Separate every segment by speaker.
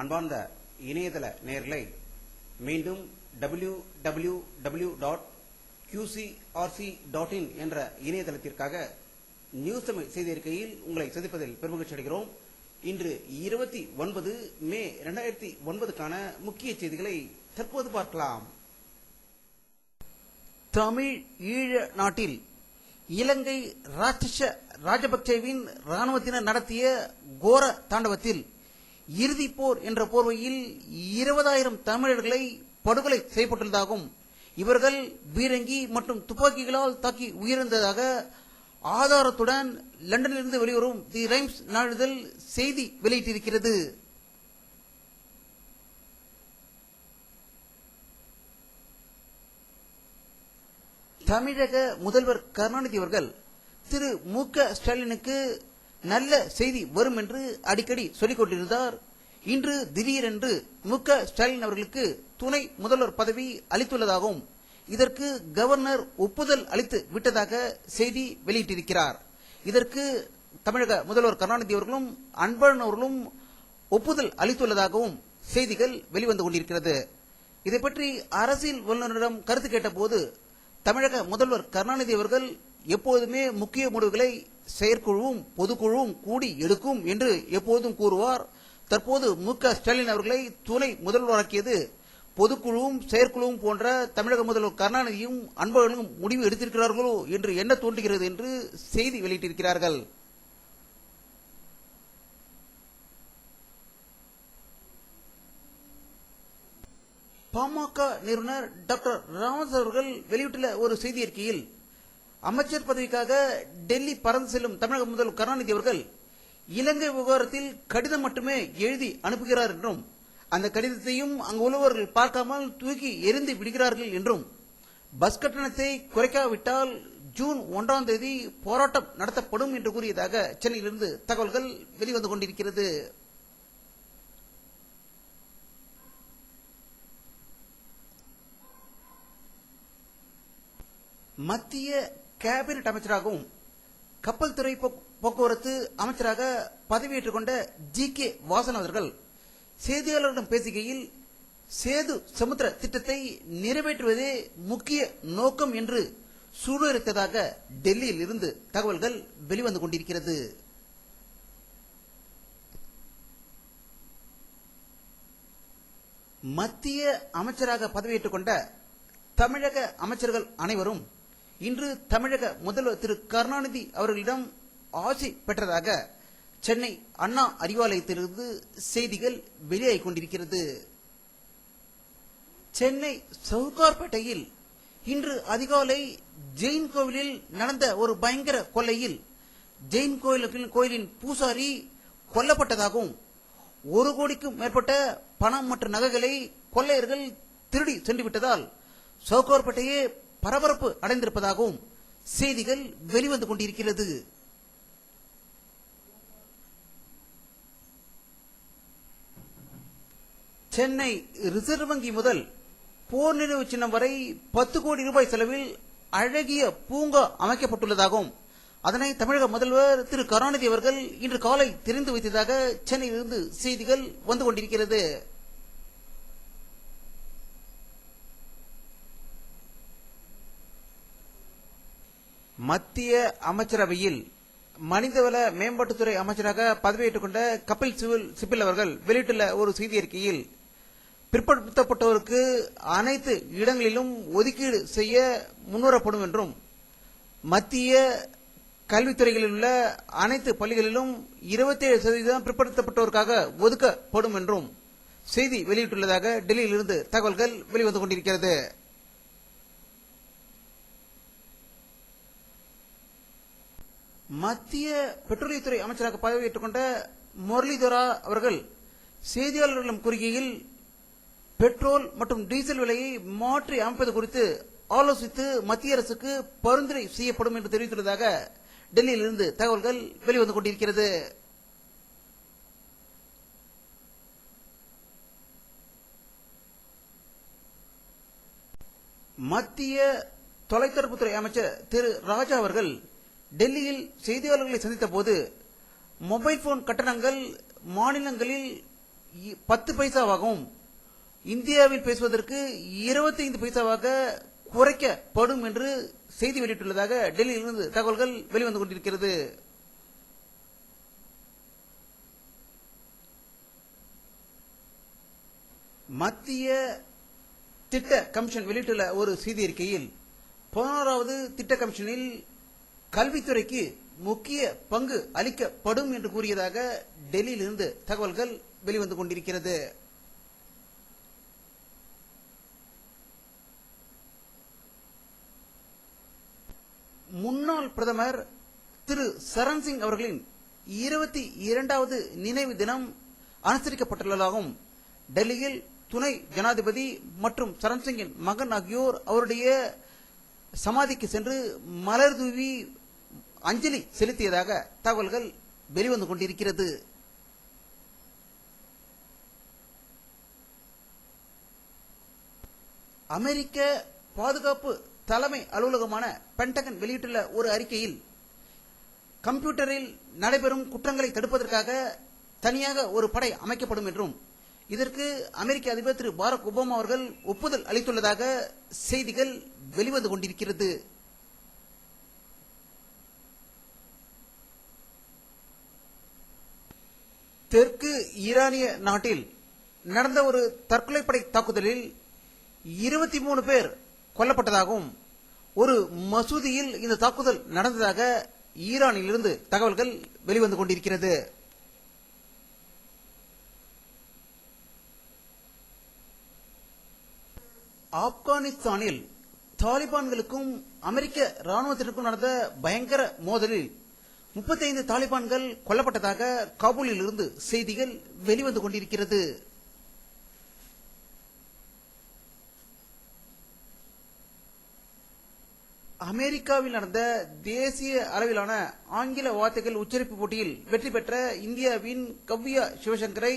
Speaker 1: அன்பார்ந்த இணையதள நேயர்களை மீண்டும் www.qcrc.in என்ற இணையதளத்திற்காக நியூஸ் தமிழ் செய்தி அறிக்கையில் உங்களை சந்திப்பதில் பெருமகிழ்ச்சி அடைகிறோம். இன்று 29 மே 2009க்கான முக்கிய செய்திகளை தற்போது பார்க்கலாம். தமிழ் ஈழ நாட்டில் இலங்கை ராஜபக்சேவின் இராணுவத்தினர் நடத்திய கோர தாண்டவத்தில் இறுதி போர் என்ற போர்வையில் 20,000 தமிழர்களை படுகொலை செய்யப்பட்டுள்ளதாகவும் இவர்கள் பீரங்கி மற்றும் துப்பாக்கிகளால் தாக்கி உயிரிழந்ததாக ஆதாரத்துடன் லண்டனிலிருந்து வெளிவரும் தி ரைம்ஸ் நாளிதழ் செய்தி வெளியிட்டிருக்கிறது. தமிழக முதல்வர் கருணாநிதி அவர்கள் திரு மு.க. ஸ்டாலினுக்கு நல்ல செய்தி வரும் என்று அடிக்கடி சொல்லிக் கொண்டிருந்தார். இன்று திடீரென்று மு.க. ஸ்டாலின் அவர்களுக்கு துணை முதல்வர் பதவி அளித்துள்ளதாகவும் இதற்கு கவர்னர் ஒப்புதல் அளித்து விட்டதாக செய்தி வெளியிட்டிருக்கிறார். இதற்கு தமிழக முதல்வர் கருணாநிதி அவர்களும் அன்பழகன் அவர்களும் ஒப்புதல் அளித்துள்ளதாகவும் செய்திகள் வெளிவந்து கொண்டிருக்கிறது. இதை பற்றி அரசியல் வல்லுநரிடம் கருத்து கேட்டபோது தமிழக முதல்வர் கருணாநிதி அவர்கள் எப்போதுமே முக்கிய முடிவுகளை செயற்குழுவும் பொதுக்குழுவும் கூடி எடுக்கும் என்று எப்போதும் கூறுவார். தற்போது மு.க. ஸ்டாலின் அவர்களை துணை முதல்வராக்கியது பொதுக்குழுவும் செயற்குழுவும் போன்ற தமிழக முதல்வர் கருணாநிதியும் அன்பழகனும் முடிவு எடுத்திருக்கிறார்களோ என்று எண்ண தோன்றுகிறது என்று செய்தி வெளியிட்டிருக்கிறார்கள். பாமக நிறுவனர் டாக்டர் ராமதாஸ் அவர்கள் வெளியிட்டுள்ள ஒரு செய்தி அறிக்கையில் அமைச்சர் பதவிக்காக டெல்லி பறந்து செல்லும் தமிழக முதல்வர் கருணாநிதி அவர்கள் இலங்கை விவகாரத்தில் கடிதம் மட்டுமே எழுதி அனுப்புகிறார் என்றும் அந்த கடிதத்தையும் அங்கு உள்ளவர்கள் பார்க்காமல் தூக்கி எரிந்து விடுகிறார்கள் என்றும் பஸ் கட்டணத்தை குறைக்காவிட்டால் ஜூன் 1ஆம் தேதி போராட்டம் நடத்தப்படும் என்று கூறியதாக சென்னையிலிருந்து தகவல்கள் வெளிவந்து கொண்டிருக்கிறது. மத்திய கேபினட் அமைச்சராகவும் கப்பல் துறை போக்குவரத்து அமைச்சராக பதவியேற்றுக் கொண்ட ஜி.கே. வாசன் அவர்கள் செய்தியாளர்களிடம் பேசுகையில் சேது சமுத்திர திட்டத்தை நிறைவேற்றுவதே முக்கிய நோக்கம் என்று சூளுரைத்ததாக டெல்லியில் இருந்து தகவல்கள் வெளிவந்து கொண்டிருக்கிறது. மத்திய அமைச்சராக பதவியேற்றுக் கொண்ட தமிழக அமைச்சர்கள் அனைவரும் இன்று தமிழக முதல்வர் திரு கருணாநிதி அவர்களிடம் ஆசி பெற்றதாக சென்னை அண்ணா அறிவாலயத்திலிருந்து செய்திகள் வெளியாகிக் கொண்டிருக்கிறது. சென்னை சவுகார்பேட்டையில் இன்று அதிகாலை ஜெயின் கோவிலில் நடந்த ஒரு பயங்கர கொள்ளையில் ஜெயின் கோயிலின் பூசாரி கொல்லப்பட்டதாகவும் 1 கோடிக்கும் மேற்பட்ட பணம் மற்றும் நகைகளை கொள்ளையர்கள் திருடி சென்றுவிட்டதால் சவுகார்பேட்டையே பரபரப்பு அடைந்திருப்பதாகவும் செய்திகள் வெளிவந்து கொண்டிருக்கிறது. சென்னை ரிசர்வ் வங்கி முதல் போர் நினைவு சின்னம் வரை 10 கோடி ரூபாய் செலவில் அழகிய பூங்கா அமைக்கப்பட்டுள்ளதாகவும் அதனை தமிழக முதல்வர் திரு கருணாநிதி அவர்கள் இன்று காலை திறந்து வைத்ததாக சென்னையிலிருந்து செய்திகள் வந்து கொண்டிருக்கிறது. மத்திய அமைச்சரவையில் மனிதவள மேம்பாட்டுத்துறை அமைச்சராக பதவியேற்றுக் கொண்ட கபில் சிபில் அவர்கள் வெளியிட்டுள்ள ஒரு செய்தி அறிக்கையில் பிற்படுத்தப்பட்டோருக்கு அனைத்து இடங்களிலும் ஒதுக்கீடு செய்ய முன்வரப்படும் என்றும் மத்திய கல்வித்துறைகளில் உள்ள அனைத்து பள்ளிகளிலும் 27% பிற்படுத்தப்பட்டோருக்காக ஒதுக்கப்படும் என்றும் செய்தி வெளியிட்டுள்ளதாக டெல்லியிலிருந்து தகவல்கள் வெளிவந்து கொண்டிருக்கிறது. மத்திய பெட்ரோலியத்துறை அமைச்சராக பதவியேற்றுக் கொண்ட முரளிதரா அவர்கள் செய்தியாளர்களிடம் கூறுகையில் பெட்ரோல் மற்றும் டீசல் விலையை மாற்றி அமைப்பது குறித்து ஆலோசித்து மத்திய அரசுக்கு பரிந்துரை செய்யப்படும் என்று தெரிவித்துள்ளதாக டெல்லியிலிருந்து தகவல்கள் வெளிவந்து கொண்டிருக்கிறது. மத்திய தொலைத்தொடர்புத்துறை அமைச்சர் திரு ராஜா அவர்கள் டெல்லியில் செய்தியாளர்களை சந்தித்த போது மொபைல் போன் கட்டணங்கள் மாநிலங்களில் 10 பைசாவாகவும் இந்தியாவில் பேசுவதற்கு 25 பைசாவாக குறைக்கப்படும் என்று செய்தி வெளியிட்டுள்ளதாக டெல்லியிலிருந்து தகவல்கள் வெளிவந்து கொண்டிருக்கிறது. மத்திய திட்ட கமிஷன் வெளியிட்டுள்ள ஒரு செய்தி அறிக்கையில் 16வது திட்ட கமிஷனில் கல்வித்துறைக்கு முக்கிய பங்கு அளிக்கப்படும் என்று கூறியதாக டெல்லியிலிருந்து தகவல்கள் வெளிவந்து கொண்டிருக்கிறது. முன்னாள் பிரதமர் திரு சரண் சிங் அவர்களின் 22வது நினைவு தினம் அனுசரிக்கப்பட்டுள்ளதாகவும் டெல்லியில் துணை ஜனாதிபதி மற்றும் சரண் சிங்கின் மகன் ஆகியோர் அவருடைய சமாதிக்கு சென்று மலர் தூவி அஞ்சலி செலுத்தியதாக தகவல்கள் வெளிவந்து கொண்டிருக்கிறது. அமெரிக்க பாதுகாப்பு தலைமை அலுவலகமான பென்டகன் வெளியிட்டுள்ள ஒரு அறிக்கையில் கம்ப்யூட்டரில் நடைபெறும் குற்றங்களை தடுப்பதற்காக தனியாக ஒரு படை அமைக்கப்படும் என்றும் இதற்கு அமெரிக்க அதிபர் திரு பாரக் ஒபாமா அவர்கள் ஒப்புதல் அளித்துள்ளதாக செய்திகள் வெளிவந்து கொண்டிருக்கிறது. தெற்கு ஈரானிய நாட்டில் நடந்த ஒரு தற்கொலைப்படை தாக்குதலில் 23 பேர் கொல்லப்பட்டதாகவும் ஒரு மசூதியில் இந்த தாக்குதல் நடந்ததாக ஈரானிலிருந்து தகவல்கள் வெளிவந்து கொண்டிருக்கிறது. ஆப்கானிஸ்தானில் தாலிபான்களுக்கும் அமெரிக்க ராணுவத்திற்கும் நடந்த பயங்கர மோதலில் 35 தாலிபான்கள் கொல்லப்பட்டதாக காபூலில் இருந்து செய்திகள் வெளிவந்து கொண்டிருக்கிறது. அமெரிக்காவில் நடந்த தேசிய அளவிலான ஆங்கில வார்த்தைகள் உச்சரிப்பு போட்டியில் வெற்றி பெற்ற இந்தியாவின் கவ்யா சிவசங்கரை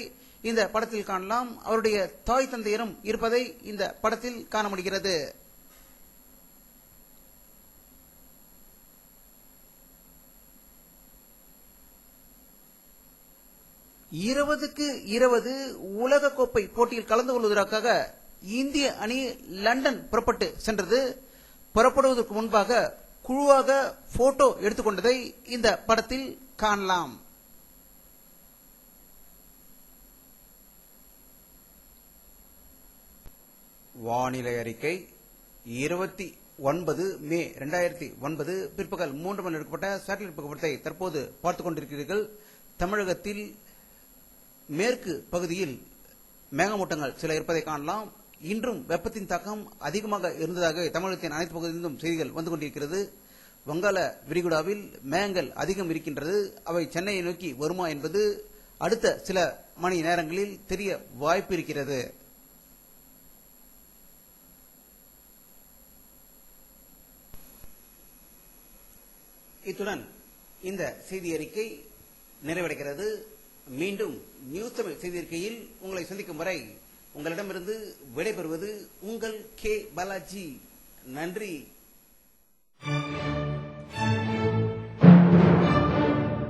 Speaker 1: இந்த படத்தில் காணலாம். அவருடைய தாய் தந்தையரும் இருப்பதை இந்த படத்தில் காண முடிகிறது. இருபதுக்கு 20 உலகக்கோப்பை போட்டியில் கலந்து கொள்வதற்காக இந்திய அணி லண்டன் புறப்பட்டு சென்றது. புறப்படுவதற்கு முன்பாக குழுவாக போட்டோ எடுத்துக்கொண்டதை இந்த படத்தில் காணலாம். வானிலை அறிக்கை 29 மே 2009 பிற்பகல் 3 மணி எடுக்கப்பட்ட சேட்டலைட் புகைப்படத்தை தற்போது பார்த்துக் கொண்டிருக்கிறீர்கள். தமிழகத்தில் மேற்கு பகுதியில் மேகமூட்டங்கள் சில இருப்பதை காணலாம். இன்றும் வெப்பத்தின் தாக்கம் அதிகமாக இருந்ததாக தமிழகத்தின் அனைத்து பகுதிகளிலும் செய்திகள் வந்து கொண்டிருக்கிறது. வங்காள விரிகுடாவில் மேகங்கள் அதிகம் இருக்கின்றது. அவை சென்னையை நோக்கி வருமா என்பது அடுத்த சில மணி நேரங்களில் தெரிய வாய்ப்பு இருக்கிறது. இத்துடன் இந்த செய்தி அறிக்கை நிறைவடைகிறது. மீண்டும் நியூஸ் தமிழ் செய்தி அறிக்கையில் உங்களை சந்திக்கும் வரை உங்களிடமிருந்து விடைபெறுவது உங்கள் கே பாலாஜி. நன்றி.